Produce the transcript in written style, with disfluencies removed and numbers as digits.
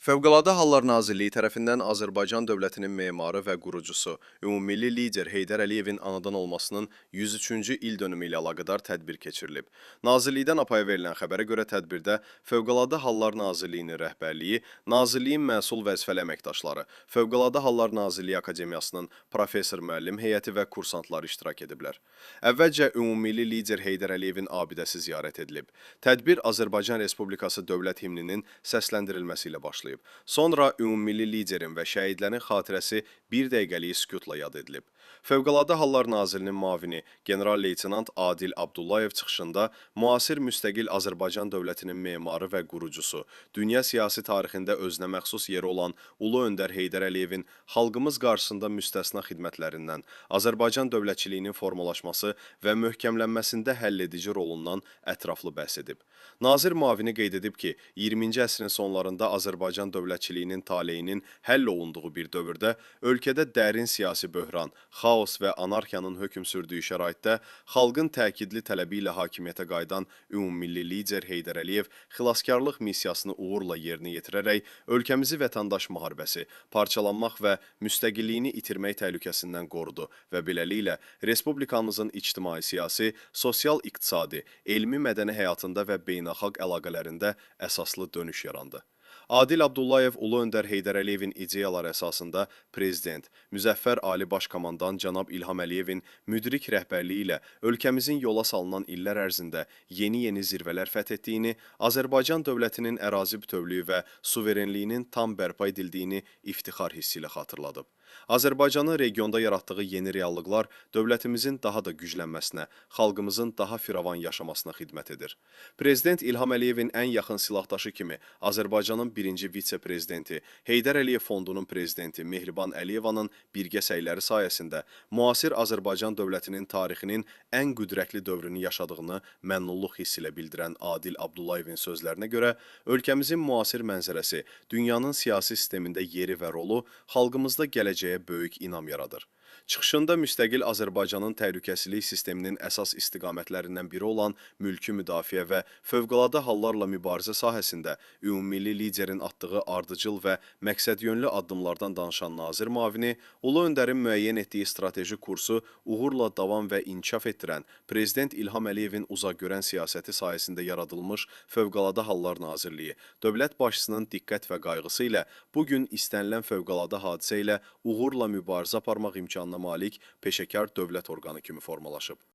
Fövqəladə Hallar Nazirliyi tərəfindən Azərbaycan dövlətinin memarı və qurucusu, ümummilli lider Heydər Əliyevin anadan olmasının 103-cü ildönümü ilə əlaqədar tədbir keçirilib. Nazirlikdən APAya verilən xəbərə görə tədbirdə Fövqəladə Hallar Nazirliyinin rəhbərliyi, Nazirliyin məsul vəzifəli əməkdaşları, Fövqəladə Hallar Nazirliyi Akademiyasının professor-müəllim heyəti və kursantları iştirak ediblər. Əvvəlcə ümummilli lider Heydər Əliyevin abidəsi ziyarət edilib. Tədbir Azərbaycan Respublikası dövlət himninin səsləndirilməsi ilə başlayıb. Sonra ümummilli liderin və şəhidlərin xatirəsi bir dəqiqəlik sükutla yad edilib. Fövqəladə Hallar Nazirinin müavini general-leytenant Adil Abdullayev çıxışında müasir müstəqil Azərbaycan dövlətinin memarı və qurucusu, dünya siyasi tarixində özünə məxsus yeri olan Ulu Öndər Heydər Əliyevin xalqımız qarşısında müstəsna xidmətlərindən, Azərbaycan dövlətçiliyinin formalaşması və möhkəmlənməsində həlledici rolundan ətraflı bəhs edib. Nazir müavini qeyd edib ki, 20-ci əsrin sonlarında Azərbaycan dövlətçiliyinin taleyinin həll olunduğu bir dövrdə ölkədə dərin siyasi böhran, xaos və anarxiyanın hökm sürdüyü şəraitdə xalqın təkidli tələbi ilə hakimiyyətə qayıdan ümummilli lider Heydər Əliyev xilaskarlıq missiyasını uğurla yerinə yetirərək ölkəmizi vətəndaş müharibəsi, parçalanmaq və müstəqilliyini itirmək təhlükəsindən qorudu və beləliklə Respublikamızın ictimai-siyasi, sosial-iqtisadi, elmi-mədəni həyatında və beynəlxalq əlaqələrində əsaslı dönüş yarandı. Adil Abdullayev Ulu Öndər Heydər Əliyevin ideyaları əsasında Prezident, Müzəffər Ali Baş Komandan cənab İlham Əliyevin müdrik rəhbərliyi ilə ölkəmizin yola salınan illər ərzində yeni zirvələr fəth etdiyini, Azərbaycan dövlətinin ərazi bütövlüyü və suverenliyinin tam bərpa edildiyini iftixar hissi ilə xatırladıb. Azərbaycanın regionda yaratdığı yeni reallıqlar dövlətimizin daha da güclənməsinə, xalqımızın daha firavan yaşamasına xidmət edir. Prezident İlham Əliyevin ən yaxın silahdaşı kimi Azərbaycanın birinci vitse-prezidenti, Heydər Əliyev Fondunun prezidenti Mehriban Əliyevanın birgə səyləri sayəsində müasir Azərbaycan dövlətinin tarixinin ən qüdrətli dövrünü yaşadığını məmnunluq hissi ilə bildirən Adil Abdullayevin sözlərinə görə, ölkəmizin müasir mənzərəsi, dünyanın siyasi sistemində yeri və rolu xalqımızda gələcəyə böyük inam yaradır. Çıxışında müstəqil Azərbaycanın təhlükəsizlik sisteminin əsas istiqamətlərindən biri olan mülki müdafiə və fövqəladə hallarla mübarizə sahəsində ümummilli liderin atdığı ardıcıl və məqsədyönlü addımlardan danışan nazir müavini, Ulu Öndərin müəyyən etdiyi strateji kursu uğurla davam və inkişaf etdirən Prezident İlham Əliyevin uzaqgörən siyasəti sayəsində yaradılmış Fövqəladə Hallar Nazirliyi, dövlət başçısının diqqət və qayğısı ilə bugün istənilən fövqəladə hadisə ilə uğurla mübarizə aparmaq imkanına malik peşəkar dövlət orqanı kimi formalaşıb.